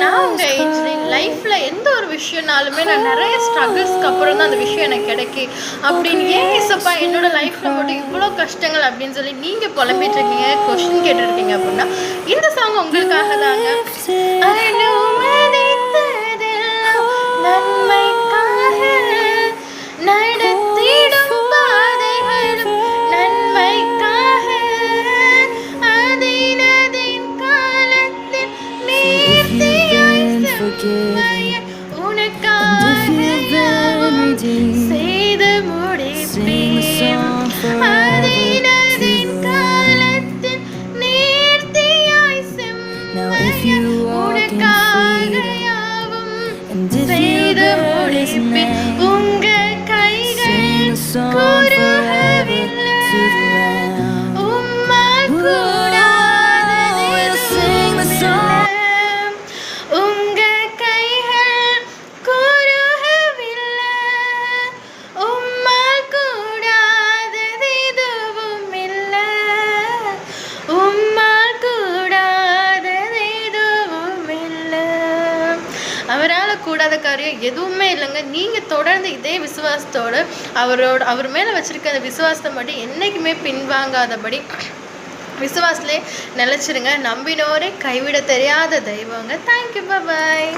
நான் உங்கள் ஏஜ்லேயும் லைஃப்பில் எந்த ஒரு விஷயம்னாலுமே நான் நிறைய ஸ்ட்ரகிள்ஸ்க்கு அப்புறம் தான் அந்த விஷயம் எனக்கு கிடைக்கி அப்படின்னு ஏன் ஏசப்பா என்னோட லைஃப்பில் மட்டும் இவ்வளோ கஷ்டங்கள் அப்படின்னு சொல்லி நீங்கள் புலம்பிட்டு இருக்கீங்க, கொஸ்டின் கேட்டுருக்கீங்க அப்படின்னா இந்த சாங் உங்களுக்காக தாங்க. நன்மைக்காக நடத்திடும் பாதைகளும் நன்மைக்காக அதினதின் காலத்தில் நீர்த்தியாய் செம்மைய உனக்காக செய்து முடிப்பேன். அதினதின் காலத்தில் நீர்த்தியாய் செம்மைய உனக்காக யாவும் செய்து முடிப்பேன். உங்க கைகள் குறுகவில்லை, உம்மால் கூடாதது எதுவுமில்லை. உங்க கைகள் குறுகவில்லை, உம்மால் கூடாதது எதுவுமில்லை. உம்மால் கூடாதது எதுவுமில்லை. அவரால் கூடாத காரியம் எதுவுமே இல்லைங்க. நீங்கள் தொடர்ந்து இதே விசுவாசத்தோடு அவர் மேலே வச்சுருக்க அந்த விசுவாசத்தை மட்டும் என்றைக்குமே பின்வாங்காதபடி விசுவாசத்திலே நிலச்சிருங்க. நம்பினோரே கைவிட தெரியாத தெய்வங்க. தேங்க்யூ, பாய்.